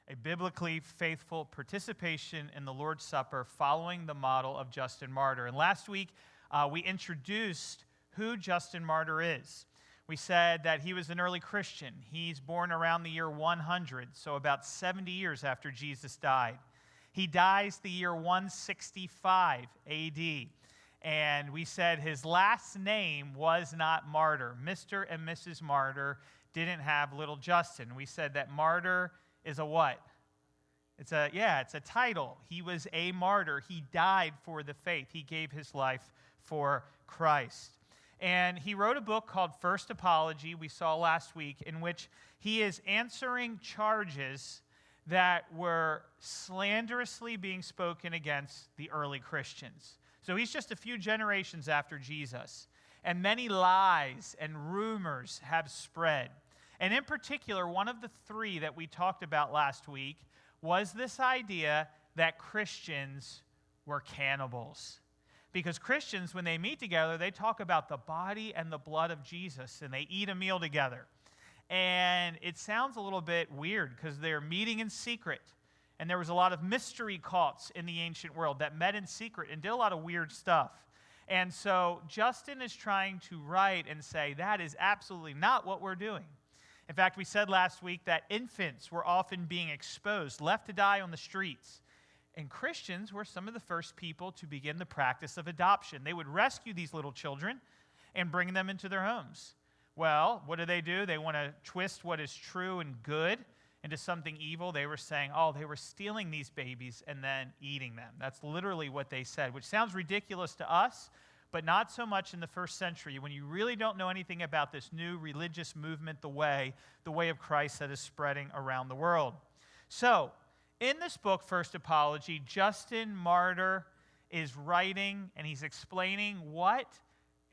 a biblically faithful participation in the Lord's Supper following the model of Justin Martyr. And last week, we introduced who Justin Martyr is. We said that he was an early Christian. He's born around the year 100, so about 70 years after Jesus died. He dies the year 165 AD. And we said his last name was not Martyr. Mr. and Mrs. Martyr didn't have little Justin. We said that martyr is a what? It's a title. He was a martyr. He died for the faith. He gave his life for Christ. And he wrote a book called First Apology, we saw last week, in which he is answering charges that were slanderously being spoken against the early Christians. So he's just a few generations after Jesus. And many lies and rumors have spread. And in particular, one of the three that we talked about last week was this idea that Christians were cannibals. Because Christians, when they meet together, they talk about the body and the blood of Jesus, and they eat a meal together. And it sounds a little bit weird because they're meeting in secret. And there was a lot of mystery cults in the ancient world that met in secret and did a lot of weird stuff. And so Justin is trying to write and say, that is absolutely not what we're doing. In fact, we said last week that infants were often being exposed, left to die on the streets. And Christians were some of the first people to begin the practice of adoption. They would rescue these little children and bring them into their homes. Well, what do? They want to twist what is true and good into something evil. They were saying, they were stealing these babies and then eating them. That's literally what they said, which sounds ridiculous to us, but not so much in the first century, when you really don't know anything about this new religious movement, the way of Christ that is spreading around the world. So, in this book, First Apology, Justin Martyr is writing and he's explaining what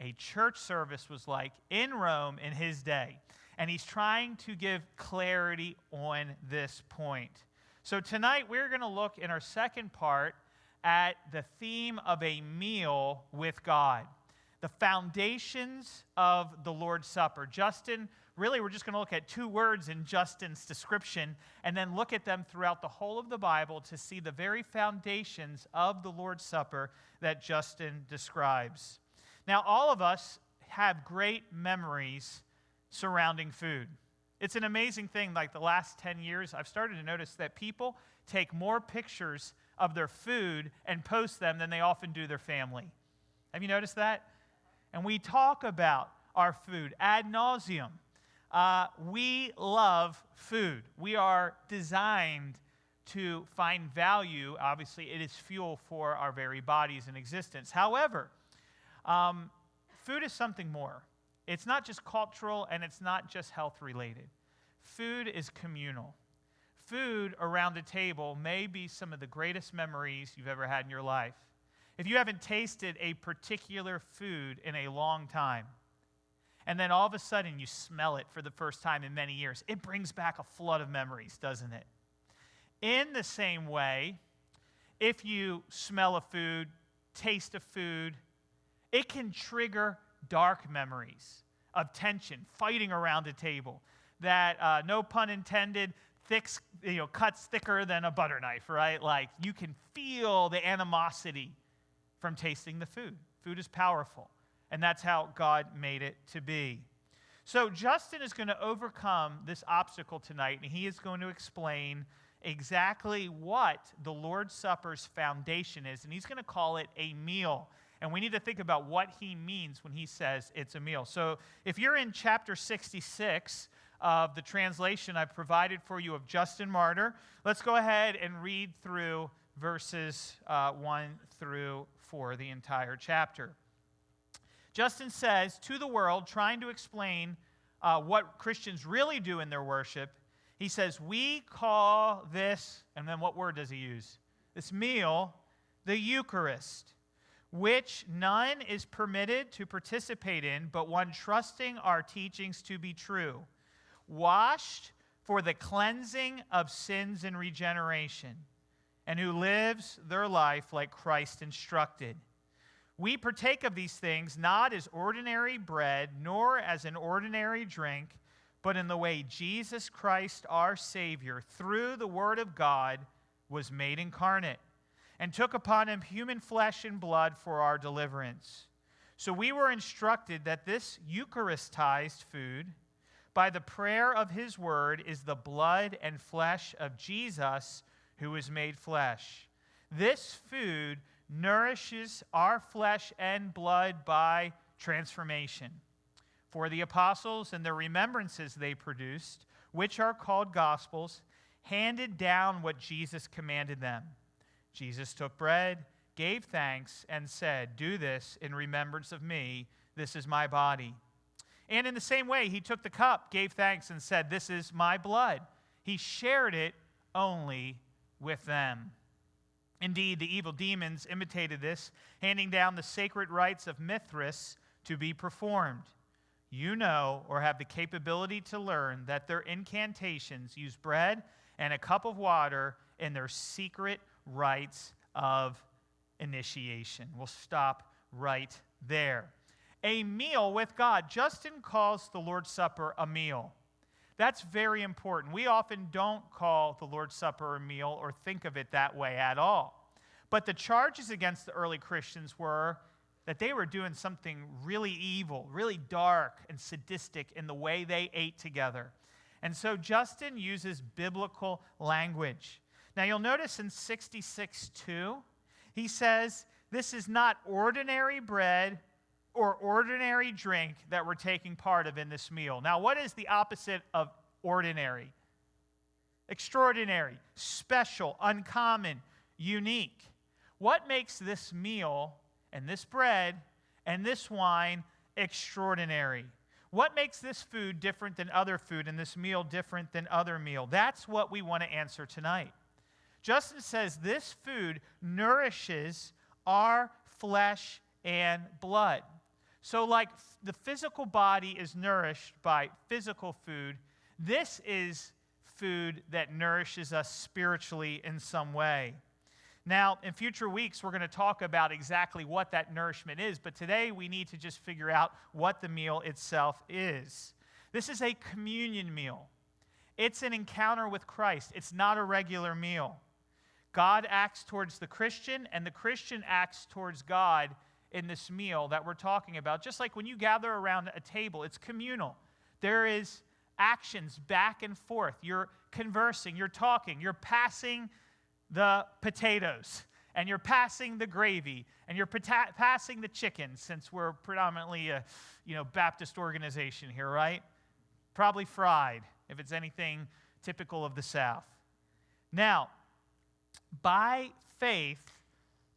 a church service was like in Rome in his day. And he's trying to give clarity on this point. So tonight we're going to look in our second part at the theme of a meal with God, the foundations of the Lord's Supper. Justin, really we're just going to look at two words in Justin's description and then look at them throughout the whole of the Bible to see the very foundations of the Lord's Supper that Justin describes. Now, all of us have great memories surrounding food. It's an amazing thing, like the last 10 years, I've started to notice that people take more pictures of their food and post them than they often do their family. Have you noticed that? And we talk about our food ad nauseum. We love food. We are designed to find value. Obviously, it is fuel for our very bodies and existence. However, food is something more. It's not just cultural and it's not just health related. Food is communal. Food around a table may be some of the greatest memories you've ever had in your life. If you haven't tasted a particular food in a long time, and then all of a sudden you smell it for the first time in many years, it brings back a flood of memories, doesn't it? In the same way, if you smell a food, taste a food, it can trigger dark memories of tension, fighting around a table that, no pun intended, cuts thicker than a butter knife, right? Like you can feel the animosity from tasting the food. Food is powerful, and that's how God made it to be. So Justin is going to overcome this obstacle tonight, and he is going to explain exactly what the Lord's Supper's foundation is, and he's going to call it a meal. And we need to think about what he means when he says it's a meal. So if you're in chapter 66 of the translation I've provided for you of Justin Martyr, let's go ahead and read through verses 1 through 4, the entire chapter. Justin says to the world, trying to explain what Christians really do in their worship, he says, we call this, and then what word does he use? This meal, the Eucharist, which none is permitted to participate in, but one trusting our teachings to be true, washed for the cleansing of sins and regeneration, and who lives their life like Christ instructed. We partake of these things not as ordinary bread, nor as an ordinary drink, but in the way Jesus Christ, our Savior, through the Word of God, was made incarnate and took upon him human flesh and blood for our deliverance. So we were instructed that this Eucharistized food, by the prayer of his word, is the blood and flesh of Jesus, who was made flesh. This food nourishes our flesh and blood by transformation. For the apostles and the remembrances they produced, which are called Gospels, handed down what Jesus commanded them. Jesus took bread, gave thanks, and said, "Do this in remembrance of me. This is my body." And in the same way, he took the cup, gave thanks, and said, "This is my blood." He shared it only with them. Indeed, the evil demons imitated this, handing down the sacred rites of Mithras to be performed. You know, or have the capability to learn, that their incantations use bread and a cup of water in their secret rites of initiation. We'll stop right there. A meal with God. Justin calls the Lord's Supper a meal. That's very important. We often don't call the Lord's Supper a meal or think of it that way at all. But the charges against the early Christians were that they were doing something really evil, really dark and sadistic in the way they ate together. And so Justin uses biblical language. Now you'll notice in 66:2, he says, this is not ordinary bread or ordinary drink that we're taking part of in this meal. Now, what is the opposite of ordinary? Extraordinary, special, uncommon, unique. What makes this meal and this bread and this wine extraordinary? What makes this food different than other food and this meal different than other meal? That's what we want to answer tonight. Justin says this food nourishes our flesh and blood. So like the physical body is nourished by physical food, this is food that nourishes us spiritually in some way. Now, in future weeks, we're going to talk about exactly what that nourishment is, but today we need to just figure out what the meal itself is. This is a communion meal. It's an encounter with Christ. It's not a regular meal. God acts towards the Christian, and the Christian acts towards God in this meal that we're talking about. Just like when you gather around a table, it's communal. There is actions back and forth. You're conversing, you're talking, you're passing the potatoes, and you're passing the gravy, and you're passing the chicken, since we're predominantly a Baptist organization here, right? Probably fried, if it's anything typical of the South. Now, by faith,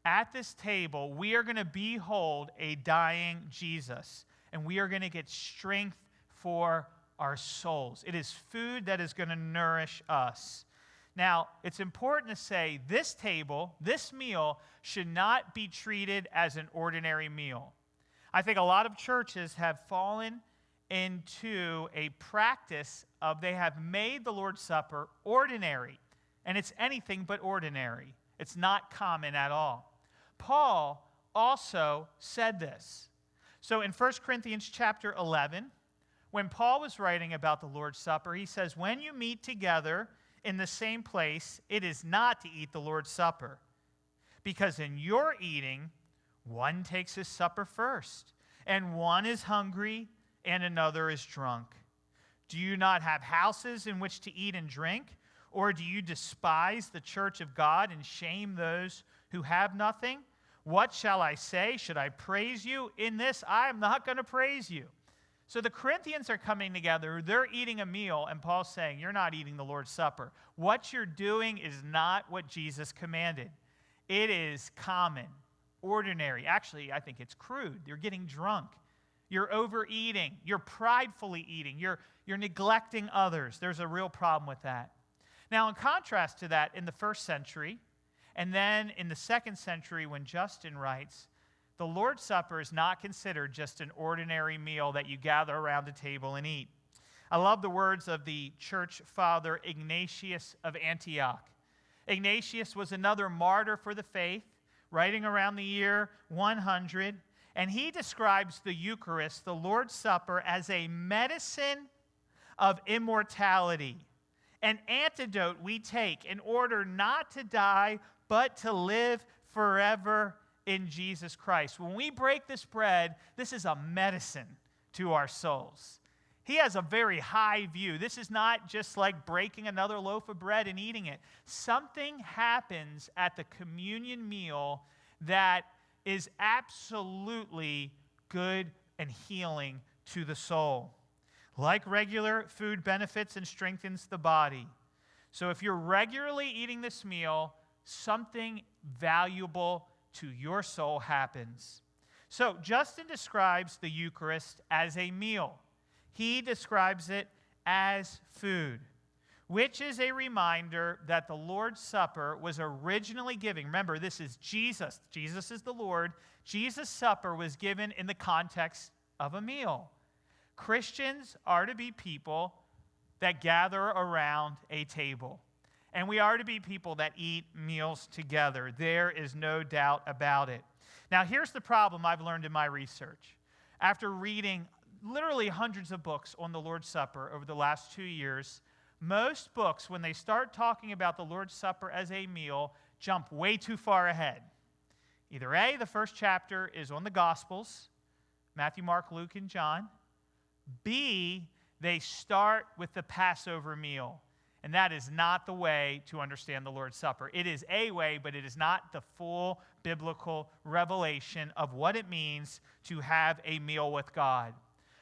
at this table, we are going to behold a dying Jesus, and we are going to get strength for our souls. It is food that is going to nourish us. Now, it's important to say this table, this meal, should not be treated as an ordinary meal. I think a lot of churches have fallen into a practice of they have made the Lord's Supper ordinary, and it's anything but ordinary. It's not common at all. Paul also said this. So in 1 Corinthians chapter 11, when Paul was writing about the Lord's Supper, he says, when you meet together in the same place, it is not to eat the Lord's Supper, because in your eating, one takes his supper first, and one is hungry, and another is drunk. Do you not have houses in which to eat and drink? Or do you despise the church of God and shame those who have nothing? What shall I say? Should I praise you? In this, I am not going to praise you. So the Corinthians are coming together. They're eating a meal, and Paul's saying, you're not eating the Lord's Supper. What you're doing is not what Jesus commanded. It is common, ordinary. Actually, I think it's crude. You're getting drunk. You're overeating. You're pridefully eating. You're neglecting others. There's a real problem with that. Now, in contrast to that, in the first century, and then in the second century when Justin writes, the Lord's Supper is not considered just an ordinary meal that you gather around a table and eat. I love the words of the church father Ignatius of Antioch. Ignatius was another martyr for the faith, writing around the year 100, and he describes the Eucharist, the Lord's Supper, as a medicine of immortality, an antidote we take in order not to die, but to live forever in Jesus Christ. When we break this bread, this is a medicine to our souls. He has a very high view. This is not just like breaking another loaf of bread and eating it. Something happens at the communion meal that is absolutely good and healing to the soul. Like regular food benefits and strengthens the body. So if you're regularly eating this meal, something valuable to your soul happens. So Justin describes the Eucharist as a meal. He describes it as food, which is a reminder that the Lord's Supper was originally given. Remember, this is Jesus. Jesus is the Lord. Jesus' supper was given in the context of a meal. Christians are to be people that gather around a table. And we are to be people that eat meals together. There is no doubt about it. Now, here's the problem I've learned in my research. After reading literally hundreds of books on the Lord's Supper over the last 2 years, most books, when they start talking about the Lord's Supper as a meal, jump way too far ahead. Either A, the first chapter is on the Gospels, Matthew, Mark, Luke, and John. B, they start with the Passover meal. And that is not the way to understand the Lord's Supper. It is a way, but it is not the full biblical revelation of what it means to have a meal with God.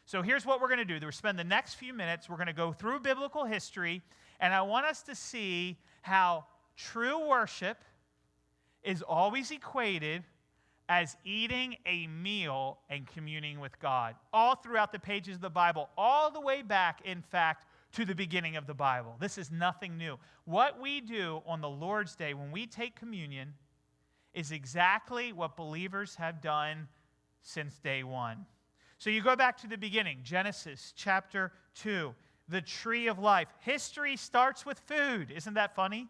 So here's what we're going to do. We'll spend the next few minutes, we're going to go through biblical history, and I want us to see how true worship is always equated as eating a meal and communing with God. All throughout the pages of the Bible, all the way back, in fact, to the beginning of the Bible. This is nothing new. What we do on the Lord's Day when we take communion is exactly what believers have done since day one. So you go back to the beginning, Genesis chapter 2, the tree of life. History starts with food. Isn't that funny?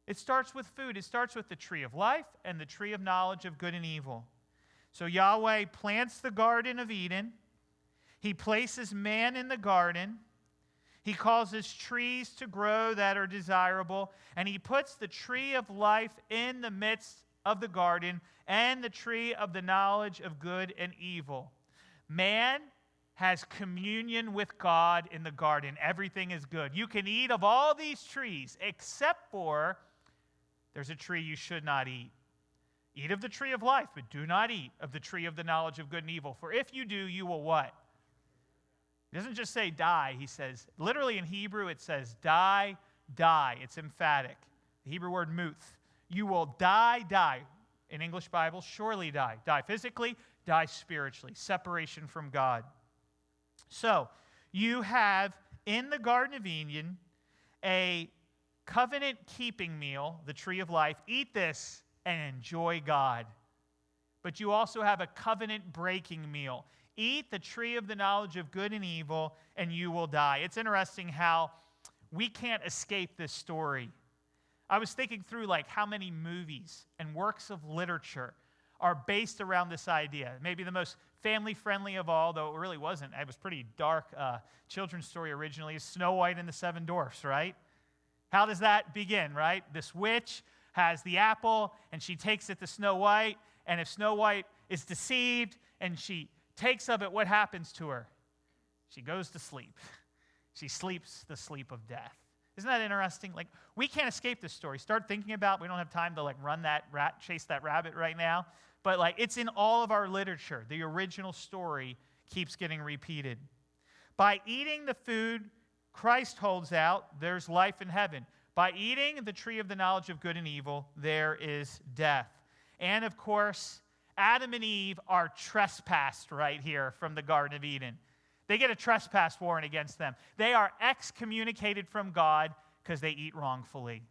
It starts with food. It starts with the tree of life and the tree of knowledge of good and evil. So Yahweh plants the Garden of Eden. He places man in the garden. He causes trees to grow that are desirable. And he puts the tree of life in the midst of the garden and the tree of the knowledge of good and evil. Man has communion with God in the garden. Everything is good. You can eat of all these trees except for there's a tree you should not eat. Eat of the tree of life, but do not eat of the tree of the knowledge of good and evil. For if you do, you will what? He doesn't just say die. He says, literally in Hebrew, it says die, die. It's emphatic. The Hebrew word muth. You will die. In English Bible, surely die. Die physically, die spiritually. Separation from God. So, you have in the Garden of Eden a covenant-keeping meal, the tree of life. Eat this and enjoy God. But you also have a covenant-breaking meal. Eat the tree of the knowledge of good and evil, and you will die. It's interesting how we can't escape this story. I was thinking through how many movies and works of literature are based around this idea. Maybe the most family-friendly of all, though it really wasn't. It was pretty dark children's story originally, is Snow White and the Seven Dwarfs, right? How does that begin, right? This witch has the apple, and she takes it to Snow White, and if Snow White is deceived and she takes of it, what happens to her? She goes to sleep. She sleeps the sleep of death. Isn't that interesting? We can't escape this story. Start thinking about, we don't have time to run that rat, chase that rabbit right now, but it's in all of our literature. The original story keeps getting repeated. By eating the food Christ holds out, there's life in heaven. By eating the tree of the knowledge of good and evil, there is death. And of course, Adam and Eve are trespassed right here from the Garden of Eden. They get a trespass warrant against them. They are excommunicated from God because they eat wrongfully.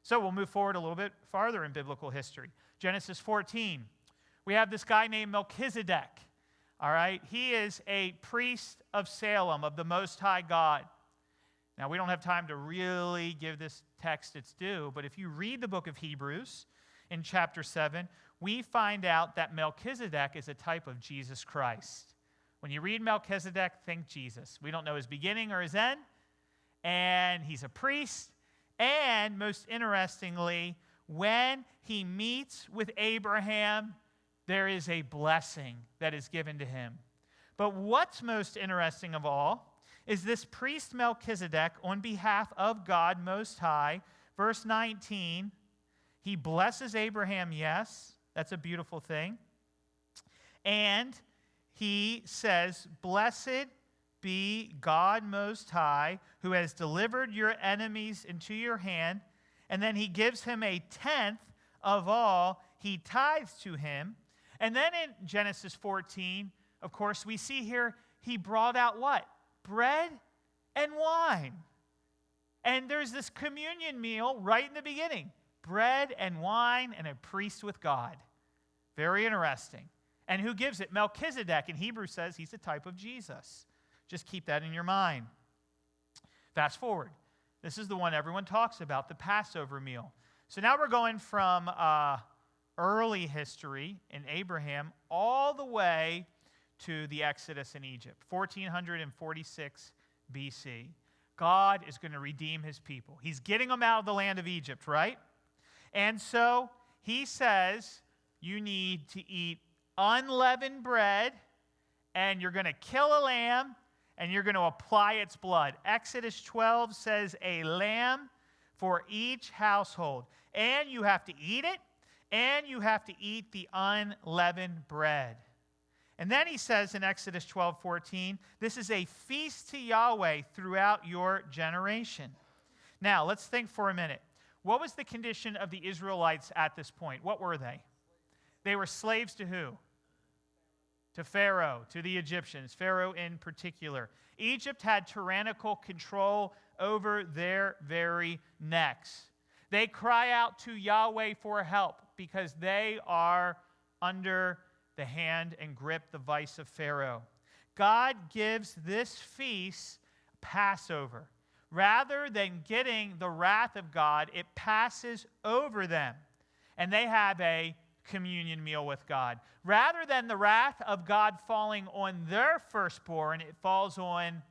So we'll move forward a little bit farther in biblical history. Genesis 14. We have this guy named Melchizedek. All right? He is a priest of Salem, of the Most High God. Now, we don't have time to really give this text its due, but if you read the book of Hebrews in chapter 7, we find out that Melchizedek is a type of Jesus Christ. When you read Melchizedek, think Jesus. We don't know his beginning or his end, and he's a priest. And most interestingly, when he meets with Abraham, there is a blessing that is given to him. But what's most interesting of all is this priest Melchizedek, on behalf of God Most High, verse 19, he blesses Abraham, yes, that's a beautiful thing. And he says, "Blessed be God Most High, who has delivered your enemies into your hand." And then he gives him a tenth of all he tithes to him. And then in Genesis 14, of course, we see here he brought out what? Bread and wine. And there's this communion meal right in the beginning. Bread and wine and a priest with God. Very interesting. And who gives it? Melchizedek. In Hebrew says he's a type of Jesus. Just keep that in your mind. Fast forward. This is the one everyone talks about, the Passover meal. So now we're going from early history in Abraham all the way to the Exodus in Egypt, 1446 BC. God is going to redeem his people. He's getting them out of the land of Egypt, right? And so he says, you need to eat unleavened bread, and you're going to kill a lamb, and you're going to apply its blood. Exodus 12 says a lamb for each household. And you have to eat it, and you have to eat the unleavened bread. And then he says in Exodus 12:14, this is a feast to Yahweh throughout your generation. Now, let's think for a minute. What was the condition of the Israelites at this point? What were they? They were slaves to who? To Pharaoh, to the Egyptians, Pharaoh in particular. Egypt had tyrannical control over their very necks. They cry out to Yahweh for help because they are under the hand and grip, the vice of Pharaoh. God gives this feast Passover. Rather than getting the wrath of God, it passes over them. And they have a communion meal with God. Rather than the wrath of God falling on their firstborn, it falls on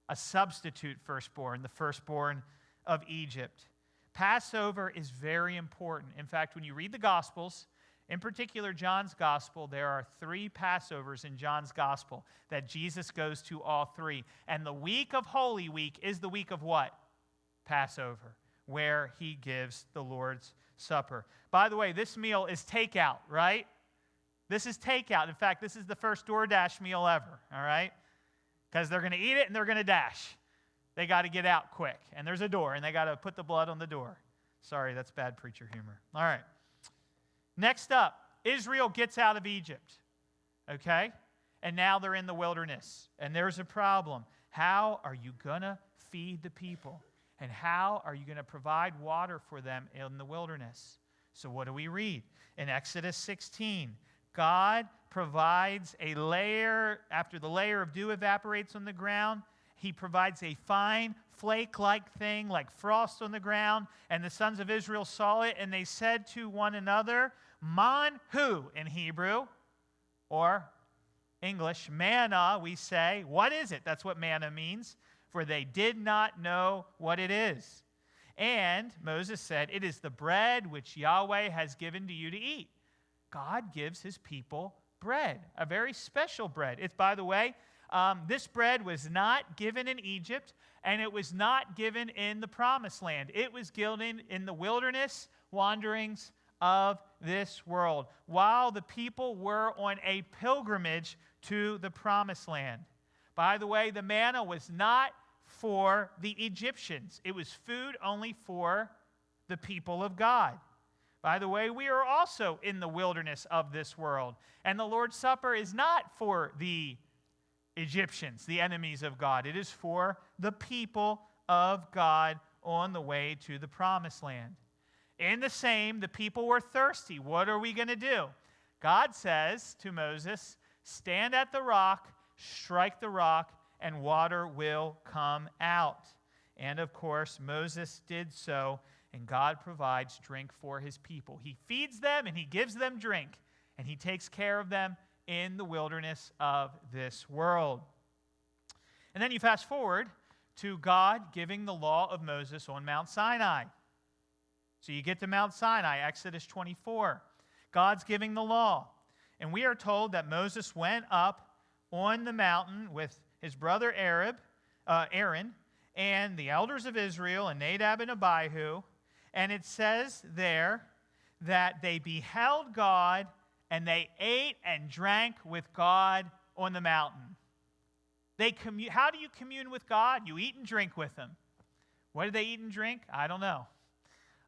a substitute firstborn, the firstborn of Egypt. Passover is very important. In fact, when you read the Gospels, in particular John's Gospel, there are 3 Passovers in John's Gospel that Jesus goes to all 3. And the week of Holy Week is the week of what? Passover, where he gives the Lord's Supper. By the way, this meal is takeout, right? This is takeout. In fact, this is the first DoorDash meal ever, all right? Because they're going to eat it and they're going to dash. They got to get out quick. And there's a door, and they got to put the blood on the door. Sorry, that's bad preacher humor. All right. Next up, Israel gets out of Egypt, okay? And now they're in the wilderness, and there's a problem. How are you going to feed the people? And how are you going to provide water for them in the wilderness? So what do we read? In Exodus 16, God provides a layer, after the layer of dew evaporates on the ground, he provides a fine flake-like thing like frost on the ground, and the sons of Israel saw it, and they said to one another, manhu in Hebrew, or English, manna, we say. What is it? That's what manna means. For they did not know what it is. And Moses said, it is the bread which Yahweh has given to you to eat. God gives his people bread, a very special bread. It's, by the way, this bread was not given in Egypt, and it was not given in the Promised Land. It was given in the wilderness wanderings of this world, while the people were on a pilgrimage to the Promised Land. By the way, the manna was not for the Egyptians. It was food only for the people of God. By the way, we are also in the wilderness of this world, and the Lord's Supper is not for the Egyptians, the enemies of God. It is for the people of God on the way to the Promised Land. In the same, the people were thirsty. What are we going to do? God says to Moses, stand at the rock, strike the rock, and water will come out. And of course, Moses did so, and God provides drink for his people. He feeds them, and he gives them drink, and he takes care of them in the wilderness of this world. And then you fast forward to God giving the law of Moses on Mount Sinai. So you get to Mount Sinai, Exodus 24. God's giving the law. And we are told that Moses went up on the mountain with his brother Aaron, and the elders of Israel, and Nadab and Abihu. And it says there that they beheld God, and they ate and drank with God on the mountain. How do you commune with God? You eat and drink with him. What did they eat and drink? I don't know.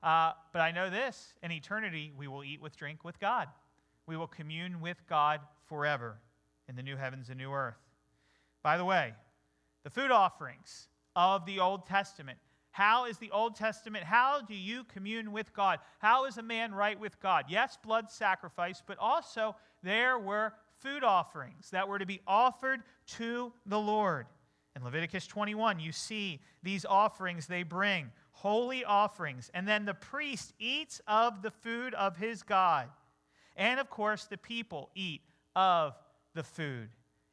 But I know this, in eternity, we will eat with drink with God. We will commune with God forever in the new heavens and new earth. By the way, the food offerings of the Old Testament. How is the Old Testament, how do you commune with God? How is a man right with God? Yes, blood sacrifice, but also there were food offerings that were to be offered to the Lord. In Leviticus 21, you see these offerings they bring, holy offerings, and then the priest eats of the food of his God. And of course, the people eat of the food.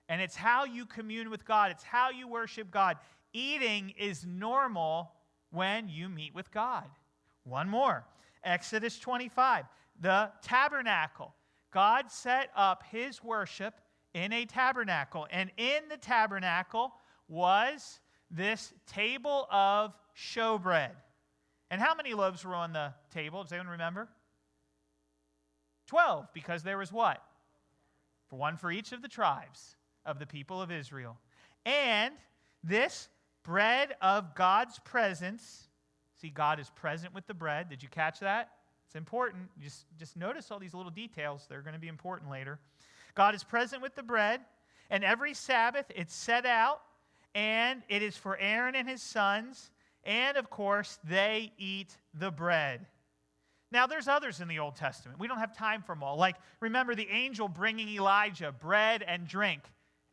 And it's how you commune with God. It's how you worship God. Eating is normal when you meet with God. One more. Exodus 25, the tabernacle. God set up his worship in a tabernacle. And in the tabernacle was this table of showbread. And how many loaves were on the table? Does anyone remember? 12, because there was what? One for each of the tribes of the people of Israel. And this bread of God's presence, see, God is present with the bread. Did you catch that? It's important. Just notice all these little details. They're going to be important later. God is present with the bread, and every Sabbath it's set out, and it is for Aaron and his sons, and of course, they eat the bread. Now, there's others in the Old Testament. We don't have time for them all. Like, remember the angel bringing Elijah bread and drink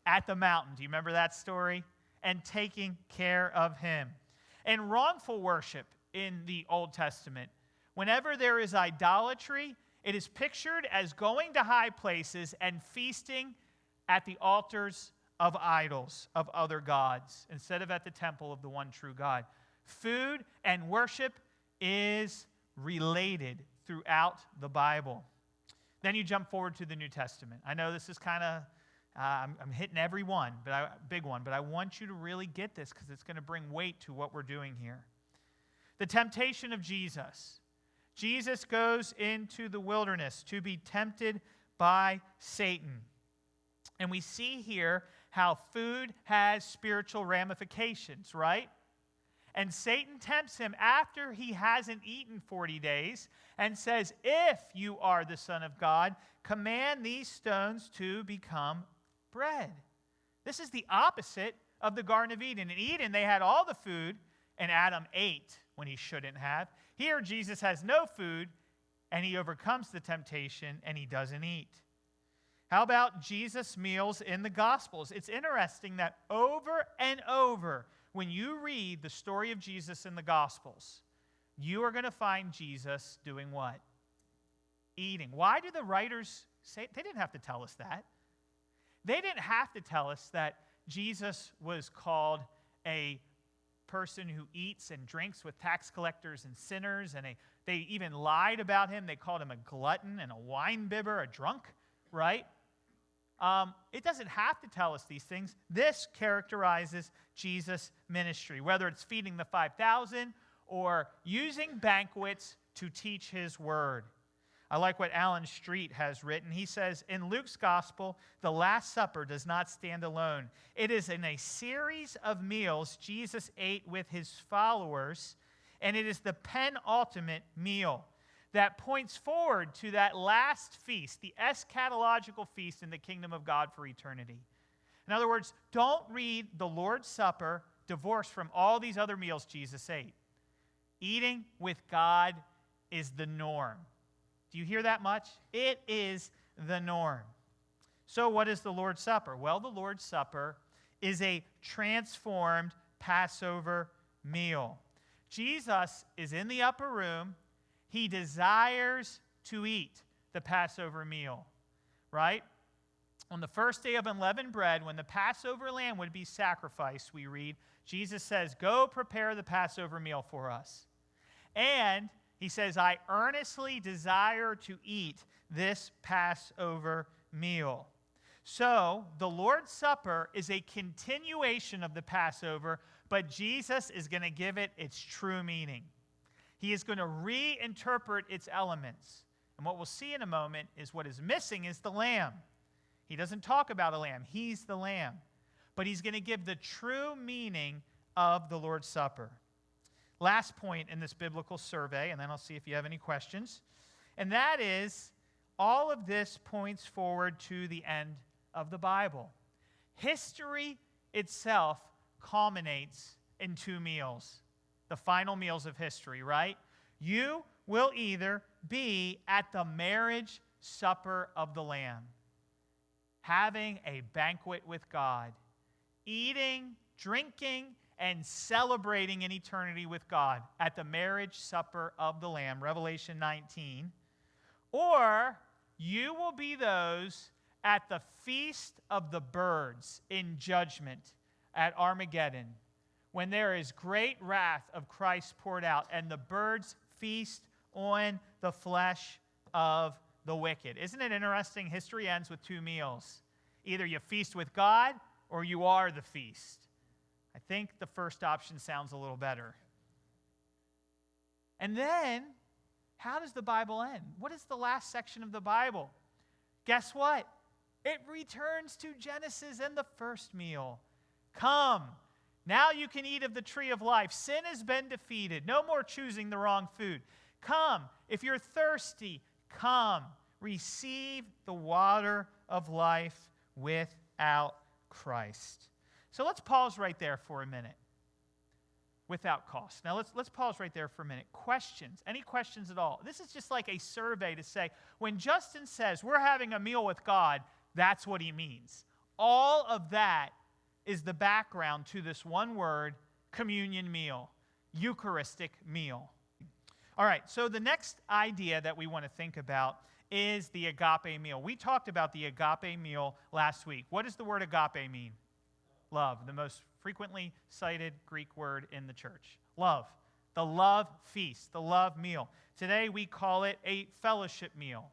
at the mountain. Do you remember that story? And taking care of him. And wrongful worship in the Old Testament. Whenever there is idolatry, it is pictured as going to high places and feasting at the altars of idols, of other gods, instead of at the temple of the one true God. Food and worship is related throughout the Bible. Then you jump forward to the New Testament. I know this is kind of, I'm hitting every one, big one, but I want you to really get this because it's going to bring weight to what we're doing here. The temptation of Jesus. Jesus goes into the wilderness to be tempted by Satan. And we see here how food has spiritual ramifications, right? And Satan tempts him after he hasn't eaten 40 days and says, if you are the Son of God, command these stones to become bread. This is the opposite of the Garden of Eden. In Eden, they had all the food, and Adam ate when he shouldn't have. Here, Jesus has no food, and he overcomes the temptation, and he doesn't eat. How about Jesus' meals in the Gospels? It's interesting that over and over, when you read the story of Jesus in the Gospels, you are going to find Jesus doing what? Eating. Why do the writers say? They didn't have to tell us that. They didn't have to tell us that Jesus was called a person who eats and drinks with tax collectors and sinners, and they even lied about him. They called him a glutton and a wine bibber, a drunk, right? It doesn't have to tell us these things. This characterizes Jesus' ministry, whether it's feeding the 5,000 or using banquets to teach his word. I like what Alan Street has written. He says, in Luke's gospel, the Last Supper does not stand alone. It is in a series of meals Jesus ate with his followers, and it is the penultimate meal that points forward to that last feast, the eschatological feast in the kingdom of God for eternity. In other words, don't read the Lord's Supper divorced from all these other meals Jesus ate. Eating with God is the norm. Do you hear that much? It is the norm. So what is the Lord's Supper? Well, the Lord's Supper is a transformed Passover meal. Jesus is in the upper room. He desires to eat the Passover meal, right? On the first day of unleavened bread, when the Passover lamb would be sacrificed, we read, Jesus says, "Go prepare the Passover meal for us." And he says, "I earnestly desire to eat this Passover meal." So the Lord's Supper is a continuation of the Passover, but Jesus is going to give it its true meaning. He is going to reinterpret its elements. And what we'll see in a moment is what is missing is the lamb. He doesn't talk about a lamb. He's the lamb. But he's going to give the true meaning of the Lord's Supper. Last point in this biblical survey, and then I'll see if you have any questions, and that is all of this points forward to the end of the Bible. History itself culminates in two meals, the final meals of history, right? You will either be at the marriage supper of the Lamb, having a banquet with God, eating, drinking, and celebrating in eternity with God at the marriage supper of the Lamb, Revelation 19. Or you will be those at the feast of the birds in judgment at Armageddon, when there is great wrath of Christ poured out, and the birds feast on the flesh of the wicked. Isn't it interesting? History ends with two meals. Either you feast with God or you are the feast. I think the first option sounds a little better. And then, how does the Bible end? What is the last section of the Bible? Guess what? It returns to Genesis and the first meal. Come, now you can eat of the tree of life. Sin has been defeated. No more choosing the wrong food. Come, if you're thirsty, come, receive the water of life without Christ. So let's pause right there for a minute. Without cost. Now let's pause right there for a minute. Questions? Any questions at all? This is just like a survey to say, when Justin says we're having a meal with God, that's what he means. All of that is the background to this one word, communion meal, Eucharistic meal. All right, so the next idea that we want to think about is the agape meal. We talked about the agape meal last week. What does the word agape mean? Love, the most frequently cited Greek word in the church. Love, the love feast, the love meal. Today we call it a fellowship meal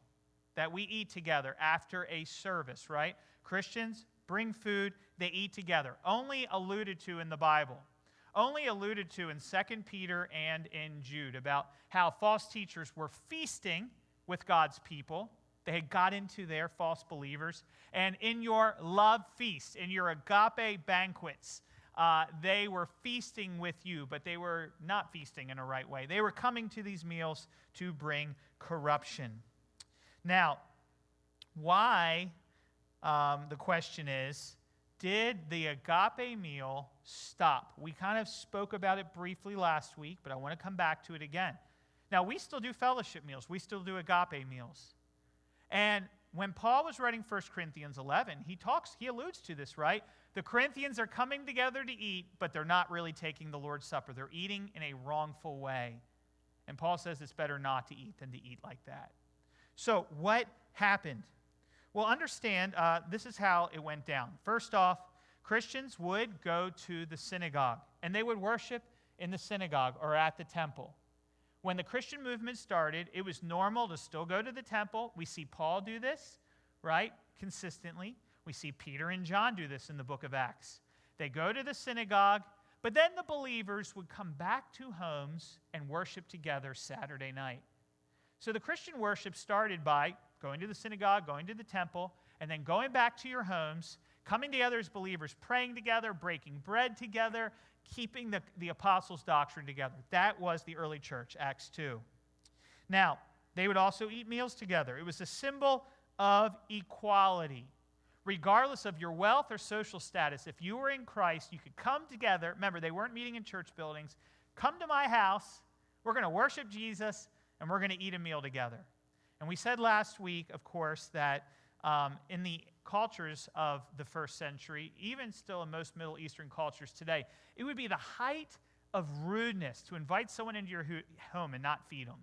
that we eat together after a service, right? Christians bring food, they eat together. Only alluded to in the Bible. Only alluded to in 2 Peter and in Jude about how false teachers were feasting with God's people. They had got into their false believers. And in your love feast, in your agape banquets, they were feasting with you, but they were not feasting in a right way. They were coming to these meals to bring corruption. Now, why, the question is, did the agape meal stop? We kind of spoke about it briefly last week, but I want to come back to it again. Now, we still do fellowship meals. We still do agape meals. And when Paul was writing 1 Corinthians 11, he alludes to this, right? The Corinthians are coming together to eat, but they're not really taking the Lord's Supper. They're eating in a wrongful way. And Paul says it's better not to eat than to eat like that. So what happened? Well, understand, this is how it went down. First off, Christians would go to the synagogue, and they would worship in the synagogue or at the temple. When the Christian movement started, it was normal to still go to the temple. We see Paul do this, right, consistently. We see Peter and John do this in the book of Acts. They go to the synagogue, but then the believers would come back to homes and worship together Saturday night. So the Christian worship started by going to the synagogue, going to the temple, and then going back to your homes, coming together as believers, praying together, breaking bread together, keeping the apostles' doctrine together. That was the early church, Acts 2. Now, they would also eat meals together. It was a symbol of equality. Regardless of your wealth or social status, if you were in Christ, you could come together. Remember, they weren't meeting in church buildings. Come to my house. We're going to worship Jesus, and we're going to eat a meal together. And we said last week, of course, that in the cultures of the first century, even still in most Middle Eastern cultures today, it would be the height of rudeness to invite someone into your home and not feed them.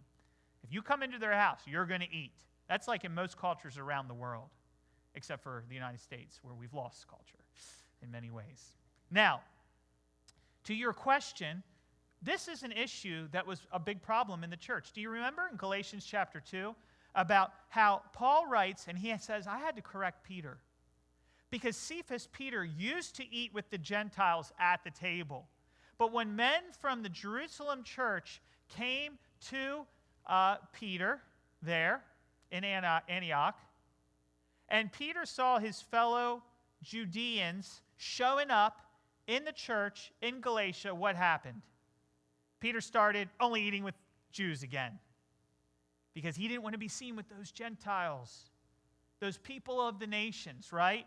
If you come into their house, you're going to eat. That's like in most cultures around the world. except for the United States, where we've lost culture in many ways. Now, to your question, this is an issue that was a big problem in the church. Do you remember in Galatians chapter 2 about how Paul writes, and he says, I had to correct Peter because Cephas, Peter, used to eat with the Gentiles at the table. But when men from the Jerusalem church came to Peter there in Antioch, and Peter saw his fellow Judeans showing up in the church in Galatia, what happened? Peter started only eating with Jews again because he didn't want to be seen with those Gentiles, those people of the nations, right?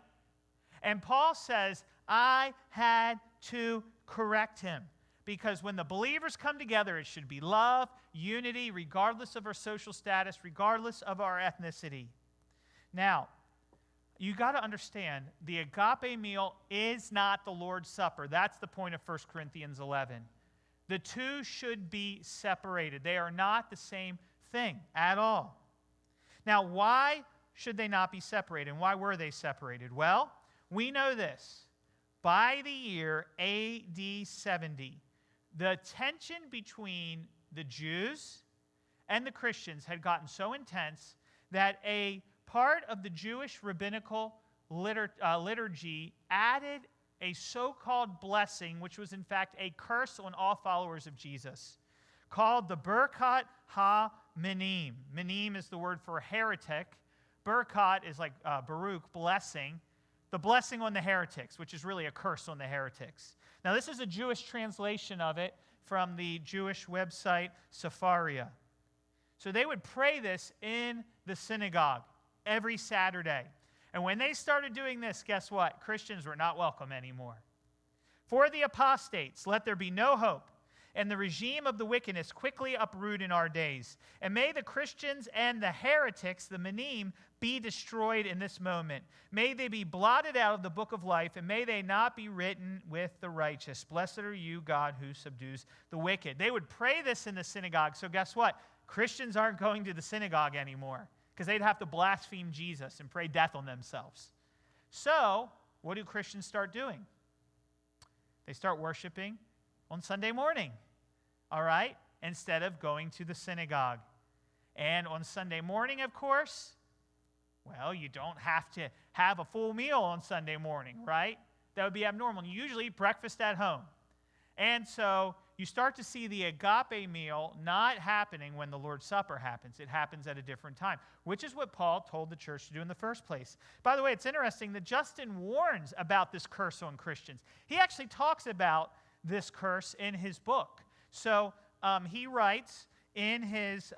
And Paul says, I had to correct him because when the believers come together, it should be love, unity, regardless of our social status, regardless of our ethnicity. Now, you got to understand, the agape meal is not the Lord's Supper. That's the point of 1 Corinthians 11. The two should be separated. They are not the same thing at all. Now, why should they not be separated? And why were they separated? Well, we know this. By the year AD 70, the tension between the Jews and the Christians had gotten so intense that a part of the Jewish rabbinical liturgy added a so-called blessing, which was in fact a curse on all followers of Jesus, called the Birkat ha-Minim. Minim is the word for heretic. Birkat is like Baruch, blessing. The blessing on the heretics, which is really a curse on the heretics. Now, this is a Jewish translation of it from the Jewish website Sepharia. So they would pray this in the synagogue every Saturday. And when they started doing this, guess what? Christians were not welcome anymore. For the apostates, let there be no hope, and the regime of the wickedness quickly uproot in our days. And may the Christians and the heretics, the Minim, be destroyed in this moment. May they be blotted out of the book of life, and may they not be written with the righteous. Blessed are you, God, who subdues the wicked. They would pray this in the synagogue. So guess what? Christians aren't going to the synagogue anymore, because they'd have to blaspheme Jesus and pray death on themselves. So, what do Christians start doing? They start worshiping on Sunday morning, all right, instead of going to the synagogue. And on Sunday morning, of course, well, you don't have to have a full meal on Sunday morning, right? That would be abnormal. You usually eat breakfast at home. And so you start to see the agape meal not happening when the Lord's Supper happens. It happens at a different time, which is what Paul told the church to do in the first place. By the way, it's interesting that Justin warns about this curse on Christians. He actually talks about this curse in his book. So he writes in his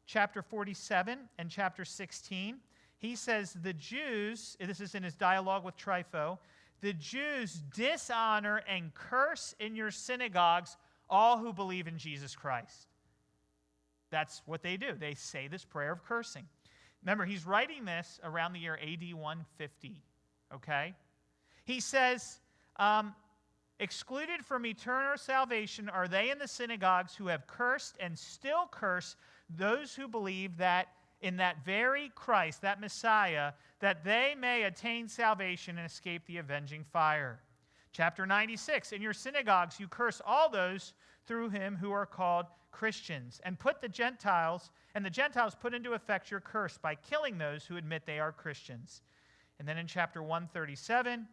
chapter 47 and chapter 16, he says, the Jews, this is in his dialogue with Trypho, the Jews dishonor and curse in your synagogues all who believe in Jesus Christ. That's what they do. They say this prayer of cursing. Remember, he's writing this around the year AD 150, okay? He says, excluded from eternal salvation are they in the synagogues who have cursed and still curse those who believe that in that very Christ, that Messiah, that they may attain salvation and escape the avenging fire. Chapter 96, in your synagogues you curse all those through him who are called Christians, and the Gentiles put into effect your curse by killing those who admit they are Christians. And then in chapter 137,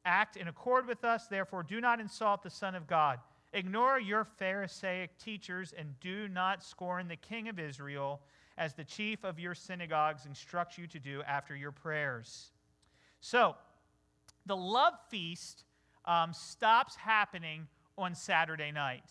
act in accord with us, therefore do not insult the Son of God. Ignore your Pharisaic teachers and do not scorn the King of Israel, as the chief of your synagogues instructs you to do after your prayers. So, the love feast stops happening on Saturday night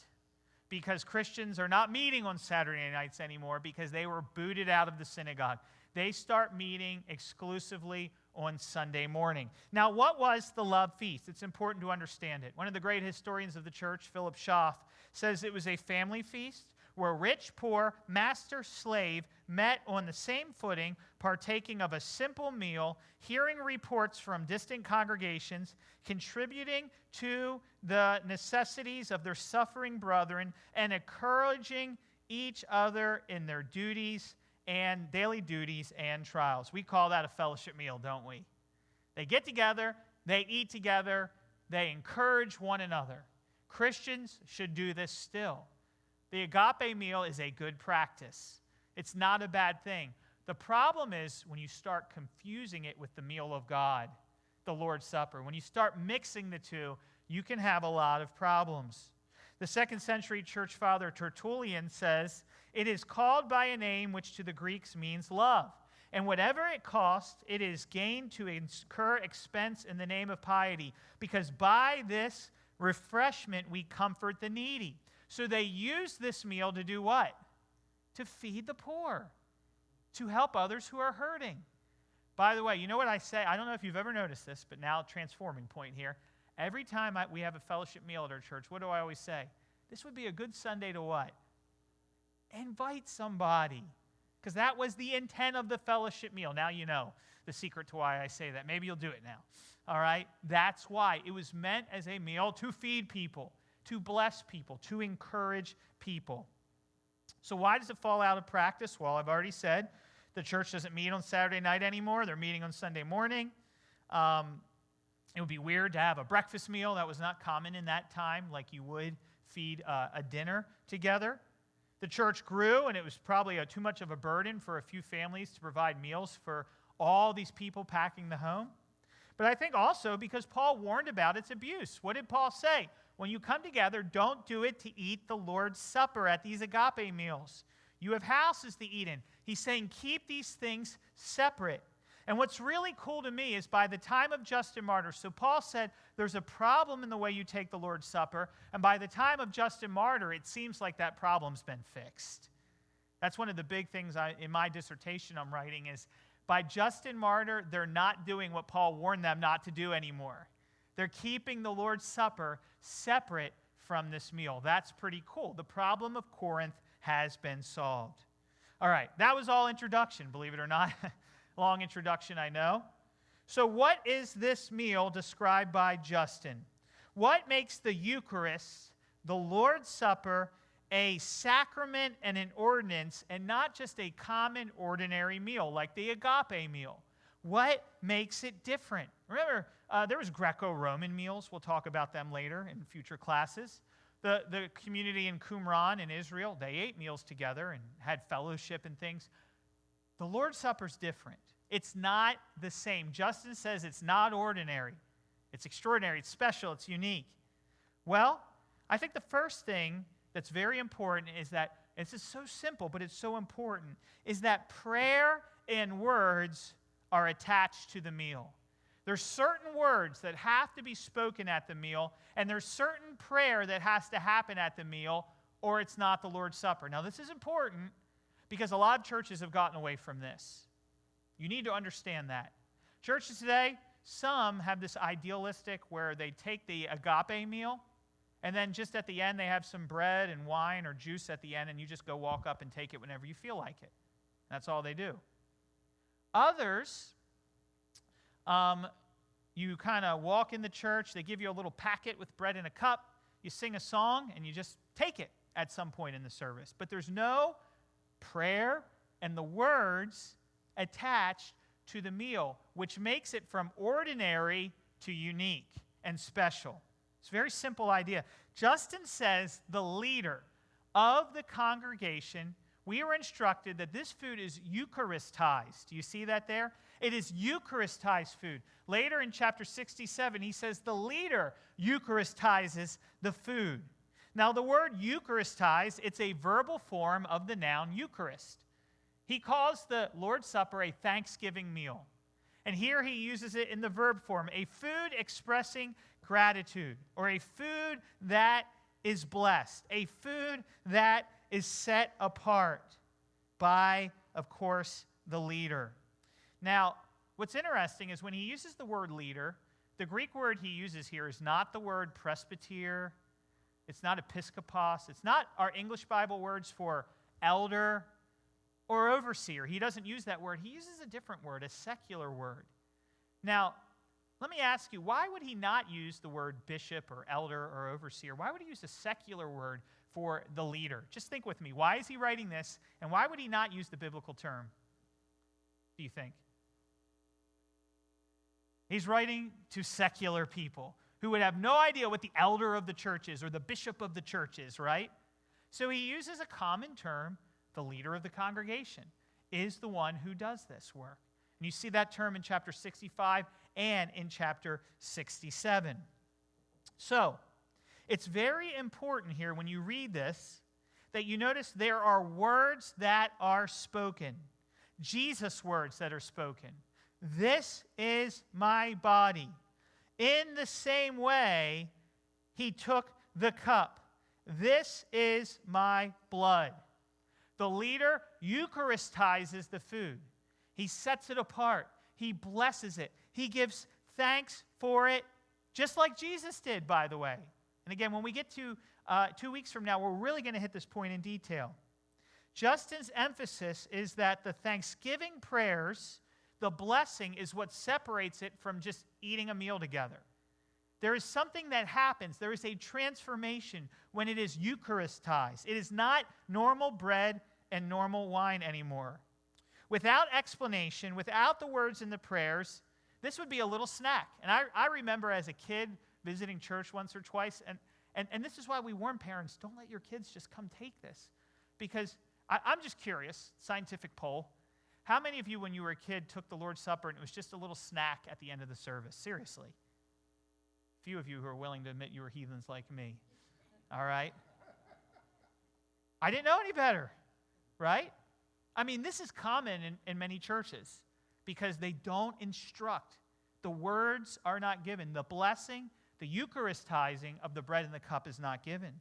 because Christians are not meeting on Saturday nights anymore because they were booted out of the synagogue. They start meeting exclusively on Sunday morning. Now, what was the love feast? It's important to understand it. One of the great historians of the church, Philip Schaff, says it was a family feast where rich, poor, master, slave met on the same footing, partaking of a simple meal, hearing reports from distant congregations, contributing to the necessities of their suffering brethren, and encouraging each other in their duties and daily duties and trials. We call that a fellowship meal, don't we? They get together, they eat together, they encourage one another. Christians should do this still. The agape meal is a good practice. It's not a bad thing. The problem is when you start confusing it with the meal of God, the Lord's Supper. When you start mixing the two, you can have a lot of problems. The 2nd century church father Tertullian says, "It is called by a name which to the Greeks means love. And whatever it costs, it is gain to incur expense in the name of piety, because by this refreshment we comfort the needy." So they use this meal to do what? To feed the poor, to help others who are hurting. By the way, you know what I say? I don't know if you've ever noticed this, but now transforming point here. Every time we have a fellowship meal at our church, what do I always say? This would be a good Sunday to what? Invite somebody. Because that was the intent of the fellowship meal. Now you know the secret to why I say that. Maybe you'll do it now. All right? That's why. It was meant as a meal to feed people, to bless people, to encourage people. So why does it fall out of practice? Well, I've already said the church doesn't meet on Saturday night anymore. They're meeting on Sunday morning. It would be weird to have a breakfast meal. That was not common in that time, like you would feed a dinner together. The church grew, and it was probably too much of a burden for a few families to provide meals for all these people packing the home. But I think also because Paul warned about its abuse. What did Paul say? When you come together, don't do it to eat the Lord's Supper at these agape meals. You have houses to eat in. He's saying keep these things separate. And what's really cool to me is by the time of Justin Martyr, so Paul said there's a problem in the way you take the Lord's Supper, and by the time of Justin Martyr, it seems like that problem's been fixed. That's one of the big things in my dissertation I'm writing is by Justin Martyr, they're not doing what Paul warned them not to do anymore. They're keeping the Lord's Supper separate from this meal. That's pretty cool. The problem of Corinth has been solved. All right, that was all introduction, believe it or not. Long introduction, I know. So what is this meal described by Justin? What makes the Eucharist, the Lord's Supper, a sacrament and an ordinance, and not just a common ordinary meal like the agape meal? What makes it different? Remember, there was Greco-Roman meals. We'll talk about them later in future classes. The community in Qumran in Israel, they ate meals together and had fellowship and things. The Lord's Supper is different. It's not the same. Justin says it's not ordinary. It's extraordinary. It's special. It's unique. Well, I think the first thing that's very important is that, it's just so simple, but it's so important, is that prayer and words are attached to the meal. There's certain words that have to be spoken at the meal, and there's certain prayer that has to happen at the meal, or it's not the Lord's Supper. Now, this is important because a lot of churches have gotten away from this. You need to understand that. Churches today, some have this idealistic where they take the agape meal, and then just at the end they have some bread and wine or juice at the end, and you just go walk up and take it whenever you feel like it. That's all they do. Others, you kind of walk in the church, they give you a little packet with bread in a cup, you sing a song, and you just take it at some point in the service. But there's no prayer and the words attached to the meal, which makes it from ordinary to unique and special. It's a very simple idea. Justin says the leader of the congregation, we were instructed that this food is Eucharistized. Do you see that there? It is Eucharistized food. Later in chapter 67, he says the leader Eucharistizes the food. Now, the word Eucharistize, it's a verbal form of the noun Eucharist. He calls the Lord's Supper a thanksgiving meal. And here he uses it in the verb form, a food expressing gratitude, or a food that is blessed, a food that is set apart by, of course, the leader. Now, what's interesting is when he uses the word leader, the Greek word he uses here is not the word presbyter, it's not episkopos, it's not our English Bible words for elder or overseer. He doesn't use that word. He uses a different word, a secular word. Now, let me ask you, why would he not use the word bishop or elder or overseer? Why would he use a secular word for the leader. Just think with me. Why is he writing this, and why would he not use the biblical term, do you think? He's writing to secular people who would have no idea what the elder of the church is or the bishop of the church is, right? So he uses a common term. The leader of the congregation is the one who does this work. And you see that term in chapter 65 and in chapter 67. So, it's very important here when you read this that you notice there are words that are spoken. Jesus' words that are spoken. This is my body. In the same way, he took the cup. This is my blood. The leader Eucharistizes the food. He sets it apart. He blesses it. He gives thanks for it, just like Jesus did, by the way. And again, when we get to 2 weeks from now, we're really going to hit this point in detail. Justin's emphasis is that the thanksgiving prayers, the blessing, is what separates it from just eating a meal together. There is something that happens. There is a transformation when it is Eucharistized. It is not normal bread and normal wine anymore. Without explanation, without the words in the prayers, this would be a little snack. And I remember as a kid visiting church once or twice, and this is why we warn parents, don't let your kids just come take this. Because I'm just curious, scientific poll, how many of you when you were a kid took the Lord's Supper and it was just a little snack at the end of the service? Seriously. Few of you who are willing to admit you were heathens like me. All right? I didn't know any better, right? I mean, this is common in many churches because they don't instruct. The words are not given. The blessing, the Eucharistizing of the bread and the cup is not given.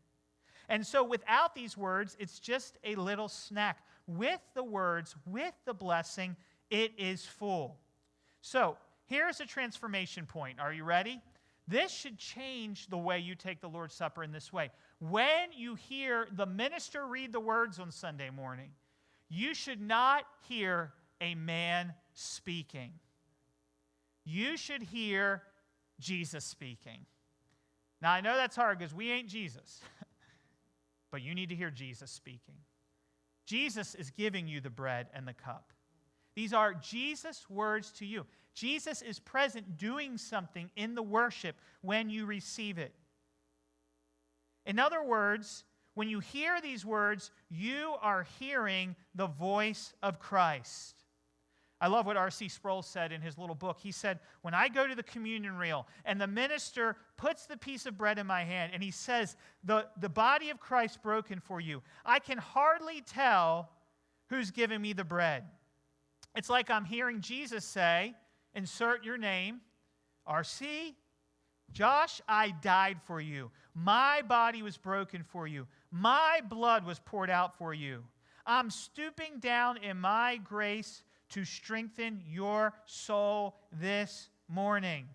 And so without these words, it's just a little snack. With the words, with the blessing, it is full. So here's a transformation point. Are you ready? This should change the way you take the Lord's Supper in this way. When you hear the minister read the words on Sunday morning, you should not hear a man speaking. You should hear Jesus speaking. Now, I know that's hard because we ain't Jesus, but you need to hear Jesus speaking. Jesus is giving you the bread and the cup. These are Jesus' words to you. Jesus is present doing something in the worship when you receive it. In other words, when you hear these words, you are hearing the voice of Christ. I love what R.C. Sproul said in his little book. He said, when I go to the communion rail and the minister puts the piece of bread in my hand and he says, the body of Christ broken for you, I can hardly tell who's giving me the bread. It's like I'm hearing Jesus say, insert your name, R.C., Josh, I died for you. My body was broken for you. My blood was poured out for you. I'm stooping down in my grace to strengthen your soul this morning.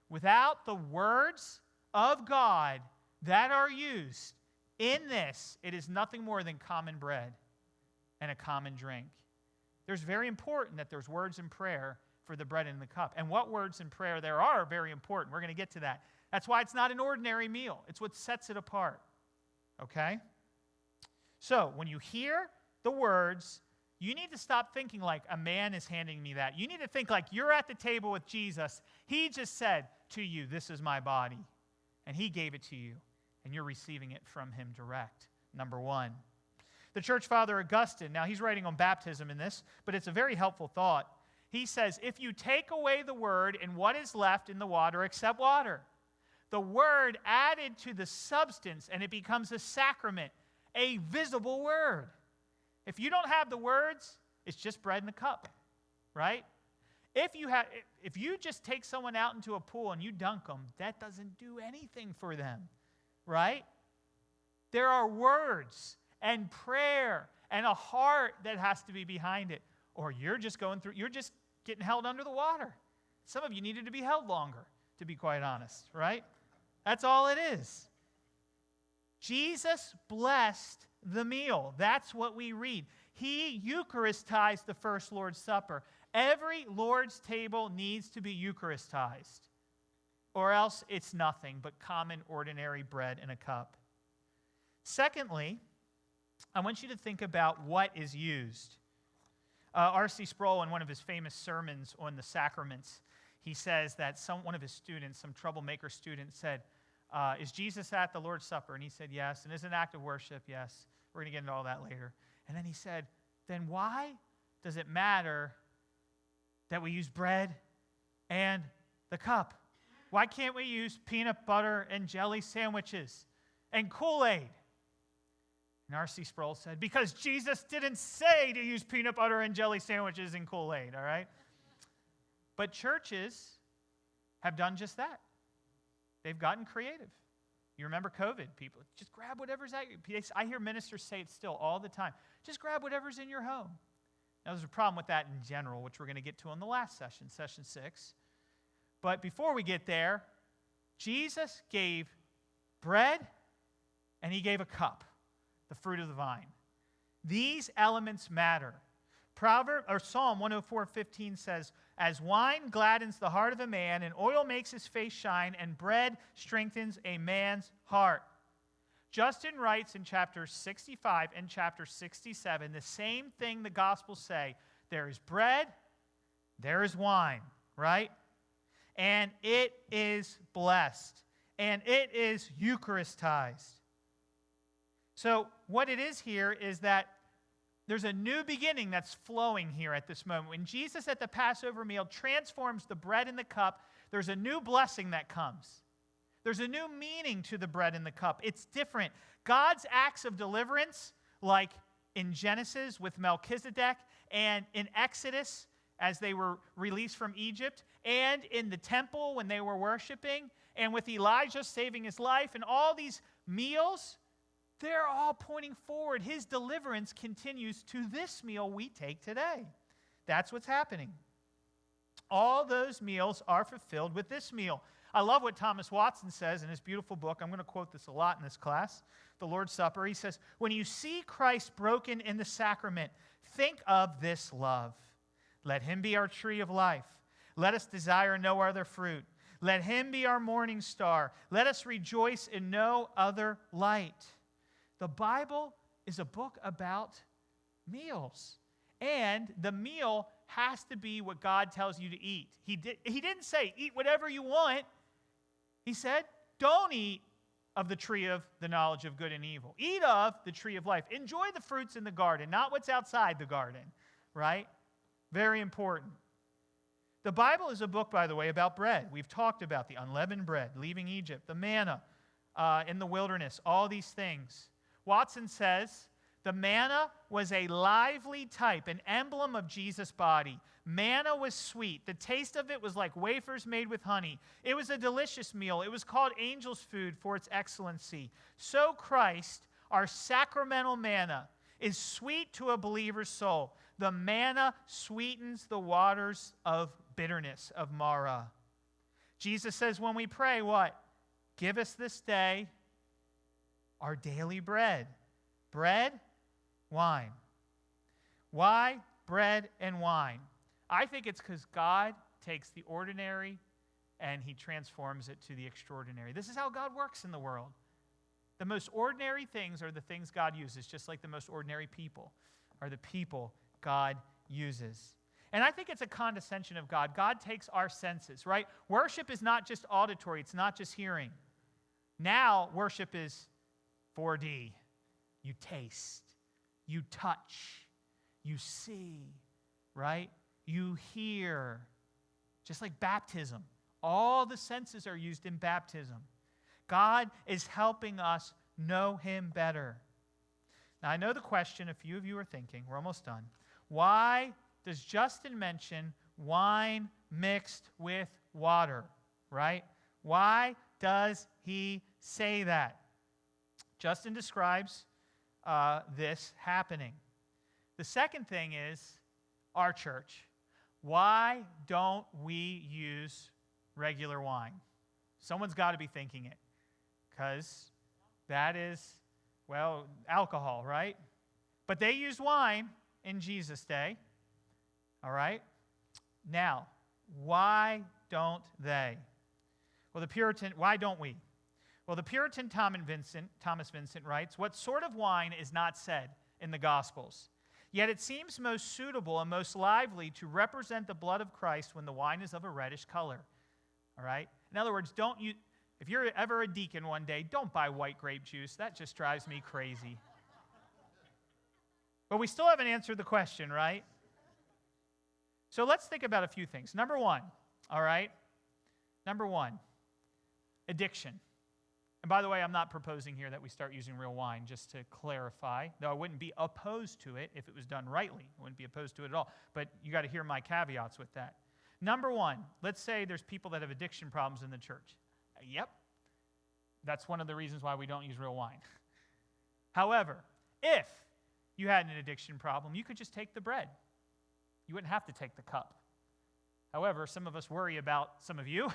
Without the words of God that are used in this, it is nothing more than common bread and a common drink. There's very important that there's words in prayer for the bread and the cup. And what words in prayer there are very important. We're going to get to that. That's why it's not an ordinary meal. It's what sets it apart. Okay? So, when you hear the words, you need to stop thinking like a man is handing me that. You need to think like you're at the table with Jesus. He just said to you, this is my body. And he gave it to you. And you're receiving it from him direct. Number one. The church father Augustine, now he's writing on baptism in this, but it's a very helpful thought. He says, if you take away the word and what is left in the water except water, the word added to the substance and it becomes a sacrament, a visible word. If you don't have the words, it's just bread in a cup, right? If you just take someone out into a pool and you dunk them, that doesn't do anything for them, right? There are words and prayer and a heart that has to be behind it. Or you're just getting held under the water. Some of you needed to be held longer, to be quite honest, right? That's all it is. Jesus blessed the meal. That's what we read. He Eucharistized the first Lord's Supper. Every Lord's table needs to be Eucharistized, or else it's nothing but common, ordinary bread in a cup. Secondly, I want you to think about what is used. R.C. Sproul, in one of his famous sermons on the sacraments, he says that one of his students, some troublemaker student, said, is Jesus at the Lord's Supper? And he said, yes. And is it an act of worship? Yes. We're going to get into all that later. And then he said, then why does it matter that we use bread and the cup? Why can't we use peanut butter and jelly sandwiches and Kool-Aid? And R.C. Sproul said, because Jesus didn't say to use peanut butter and jelly sandwiches and Kool-Aid, all right? But churches have done just that. They've gotten creative. You remember COVID, people, just grab whatever's at you. I hear ministers say it still all the time. Just grab whatever's in your home. Now, there's a problem with that in general, which we're going to get to in the last session, session 6. But before we get there, Jesus gave bread and he gave a cup, the fruit of the vine. These elements matter. Psalm 104:15 says, as wine gladdens the heart of a man, and oil makes his face shine, and bread strengthens a man's heart. Justin writes in chapter 65 and chapter 67 the same thing the Gospels say. There is bread, there is wine, right? And it is blessed, and it is Eucharistized. So what it is here is that there's a new beginning that's flowing here at this moment. When Jesus at the Passover meal transforms the bread and the cup, there's a new blessing that comes. There's a new meaning to the bread and the cup. It's different. God's acts of deliverance, like in Genesis with Melchizedek, and in Exodus as they were released from Egypt, and in the temple when they were worshiping, and with Elijah saving his life, and all these meals, they're all pointing forward. His deliverance continues to this meal we take today. That's what's happening. All those meals are fulfilled with this meal. I love what Thomas Watson says in his beautiful book. I'm going to quote this a lot in this class, The Lord's Supper. He says, when you see Christ broken in the sacrament, think of this love. Let him be our tree of life. Let us desire no other fruit. Let him be our morning star. Let us rejoice in no other light. The Bible is a book about meals. And the meal has to be what God tells you to eat. He didn't say, eat whatever you want. He said, don't eat of the tree of the knowledge of good and evil. Eat of the tree of life. Enjoy the fruits in the garden, not what's outside the garden, right? Very important. The Bible is a book, by the way, about bread. We've talked about the unleavened bread, leaving Egypt, the manna in the wilderness, all these things. Watson says, the manna was a lively type, an emblem of Jesus' body. Manna was sweet. The taste of it was like wafers made with honey. It was a delicious meal. It was called angel's food for its excellency. So Christ, our sacramental manna, is sweet to a believer's soul. The manna sweetens the waters of bitterness, of Mara. Jesus says when we pray, what? Give us this day our daily bread. Bread, wine. Why bread and wine? I think it's because God takes the ordinary and he transforms it to the extraordinary. This is how God works in the world. The most ordinary things are the things God uses, just like the most ordinary people are the people God uses. And I think it's a condescension of God. God takes our senses, right? Worship is not just auditory. It's not just hearing. Now, worship is 4D. You taste, you touch, you see, right? You hear. Just like baptism. All the senses are used in baptism. God is helping us know him better. Now, I know the question a few of you are thinking, we're almost done. Why does Justin mention wine mixed with water, right? Why does he say that? Justin describes this happening. The second thing is our church. Why don't we use regular wine? Someone's got to be thinking it, because that is, well, alcohol, right? But they used wine in Jesus' day, all right? Now, why don't they? Well, why don't we? Well, the Puritan Thomas Vincent writes, "What sort of wine is not said in the Gospels? Yet it seems most suitable and most lively to represent the blood of Christ when the wine is of a reddish color." All right? In other words, if you're ever a deacon one day, don't buy white grape juice. That just drives me crazy. But we still haven't answered the question, right? So let's think about a few things. Number one, all right? Number one, addiction. And by the way, I'm not proposing here that we start using real wine, just to clarify, though I wouldn't be opposed to it if it was done rightly. I wouldn't be opposed to it at all. But you got to hear my caveats with that. Number one, let's say there's people that have addiction problems in the church. Yep. That's one of the reasons why we don't use real wine. However, if you had an addiction problem, you could just take the bread. You wouldn't have to take the cup. However, some of us worry about some of you,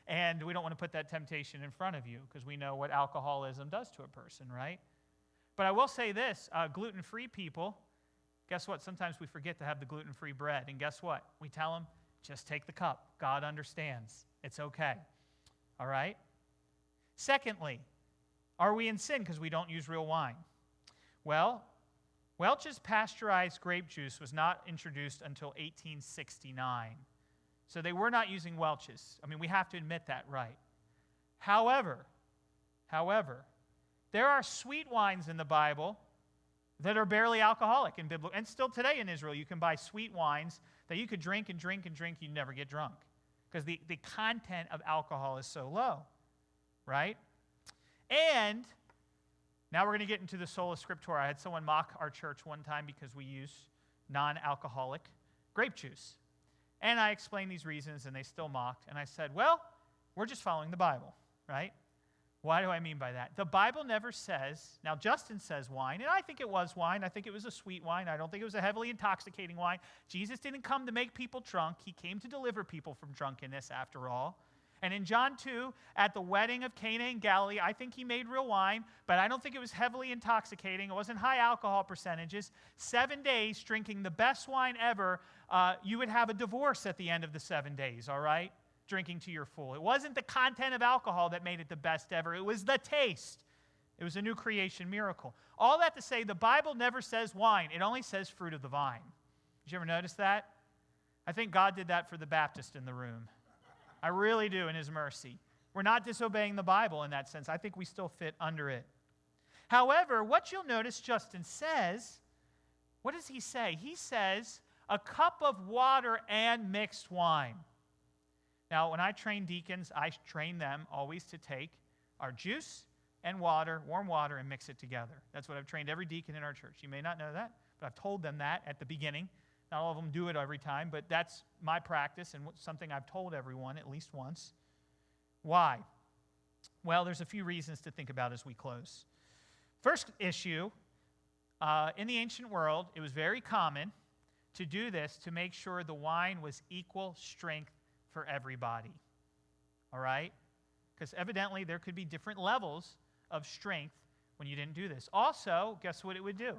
and we don't want to put that temptation in front of you because we know what alcoholism does to a person, right? But I will say this, gluten-free people, guess what? Sometimes we forget to have the gluten-free bread, and guess what? We tell them, just take the cup. God understands. It's okay. All right? Secondly, are we in sin because we don't use real wine? Well, Welch's pasteurized grape juice was not introduced until 1869. So they were not using Welch's. I mean, we have to admit that, right? However, there are sweet wines in the Bible that are barely alcoholic in biblical. And still today in Israel, you can buy sweet wines that you could drink and drink and drink, you never get drunk. Because the content of alcohol is so low, right? And now we're going to get into the sola scriptura. I had someone mock our church one time because we use non-alcoholic grape juice. And I explained these reasons, and they still mocked. And I said, well, we're just following the Bible, right? Why do I mean by that? The Bible never says, now Justin says wine, and I think it was wine. I think it was a sweet wine. I don't think it was a heavily intoxicating wine. Jesus didn't come to make people drunk. He came to deliver people from drunkenness after all. And in John 2, at the wedding of Cana in Galilee, I think he made real wine, but I don't think it was heavily intoxicating. It wasn't high alcohol percentages. 7 days drinking the best wine ever, you would have a divorce at the end of the 7 days, all right? Drinking to your full. It wasn't the content of alcohol that made it the best ever. It was the taste. It was a new creation miracle. All that to say, the Bible never says wine. It only says fruit of the vine. Did you ever notice that? I think God did that for the Baptist in the room. I really do in his mercy. We're not disobeying the Bible in that sense. I think we still fit under it. However, what you'll notice Justin says, what does he say? He says, a cup of water and mixed wine. Now, when I train deacons, I train them always to take our juice and water, warm water, and mix it together. That's what I've trained every deacon in our church. You may not know that, but I've told them that at the beginning. Not all of them do it every time, but that's my practice and something I've told everyone at least once. Why? Well, there's a few reasons to think about as we close. First issue, in the ancient world, it was very common to do this to make sure the wine was equal strength for everybody. All right? Because evidently there could be different levels of strength when you didn't do this. Also, guess what it would do?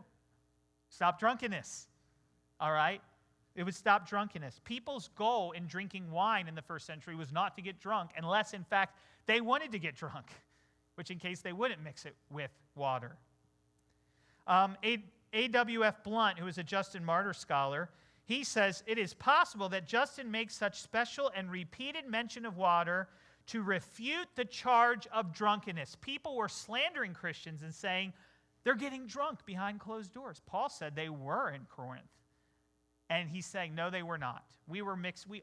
Stop drunkenness. All right? It would stop drunkenness. People's goal in drinking wine in the first century was not to get drunk unless, in fact, they wanted to get drunk, which in case they wouldn't mix it with water. A.W.F. Blunt, who is a Justin Martyr scholar, he says, it is possible that Justin makes such special and repeated mention of water to refute the charge of drunkenness. People were slandering Christians and saying, they're getting drunk behind closed doors. Paul said they were in Corinth. And he's saying, no, they were not. We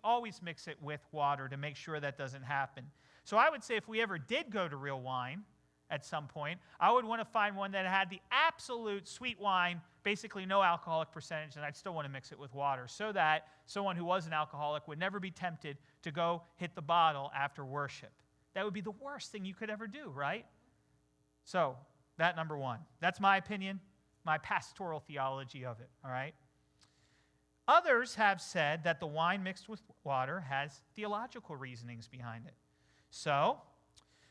always mix it with water to make sure that doesn't happen. So I would say if we ever did go to real wine at some point, I would want to find one that had the absolute sweet wine, basically no alcoholic percentage, and I'd still want to mix it with water so that someone who was an alcoholic would never be tempted to go hit the bottle after worship. That would be the worst thing you could ever do, right? So, that number one. That's my opinion, my pastoral theology of it, all right? Others have said that the wine mixed with water has theological reasonings behind it. So,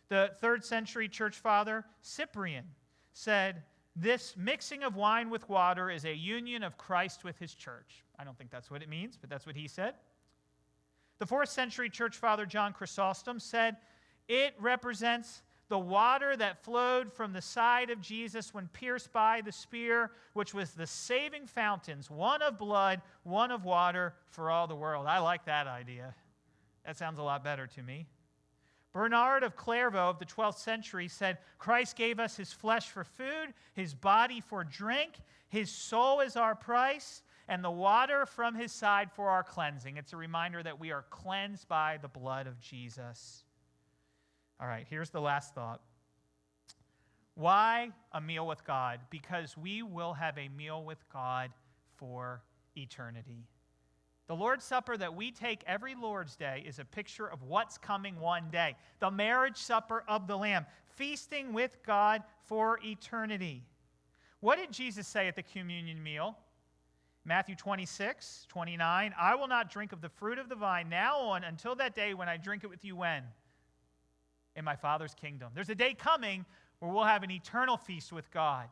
the 3rd century church father Cyprian said, this mixing of wine with water is a union of Christ with his church. I don't think that's what it means, but that's what he said. The 4th century church father John Chrysostom said, it represents The water that flowed from the side of Jesus when pierced by the spear, which was the saving fountains, one of blood, one of water for all the world. I like that idea. That sounds a lot better to me. Bernard of Clairvaux of the 12th century said, Christ gave us his flesh for food, his body for drink, his soul is our price, and the water from his side for our cleansing. It's a reminder that we are cleansed by the blood of Jesus. All right, here's the last thought. Why a meal with God? Because we will have a meal with God for eternity. The Lord's Supper that we take every Lord's Day is a picture of what's coming one day. The marriage supper of the Lamb, feasting with God for eternity. What did Jesus say at the communion meal? Matthew 26:29, I will not drink of the fruit of the vine now on until that day when I drink it with you when? In my Father's kingdom. There's a day coming where we'll have an eternal feast with God.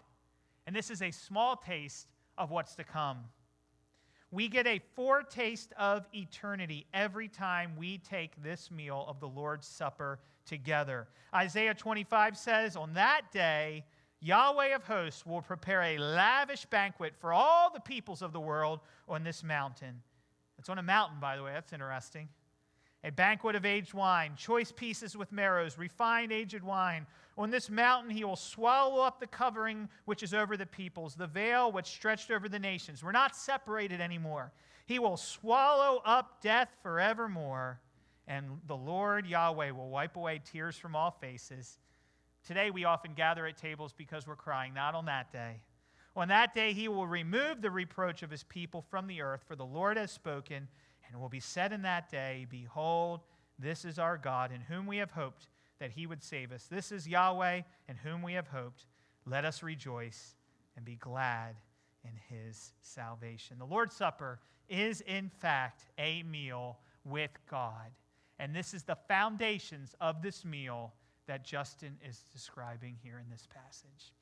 And this is a small taste of what's to come. We get a foretaste of eternity every time we take this meal of the Lord's Supper together. Isaiah 25 says, on that day, Yahweh of hosts will prepare a lavish banquet for all the peoples of the world on this mountain. It's on a mountain, by the way. That's interesting. A banquet of aged wine, choice pieces with marrows, refined aged wine. On this mountain he will swallow up the covering which is over the peoples, the veil which stretched over the nations. We're not separated anymore. He will swallow up death forevermore, and the Lord Yahweh will wipe away tears from all faces. Today we often gather at tables because we're crying, not on that day. On that day he will remove the reproach of his people from the earth, for the Lord has spoken. And it will be said in that day, behold, this is our God, in whom we have hoped that he would save us. This is Yahweh, in whom we have hoped. Let us rejoice and be glad in his salvation. The Lord's Supper is, in fact, a meal with God. And this is the foundations of this meal that Justin is describing here in this passage.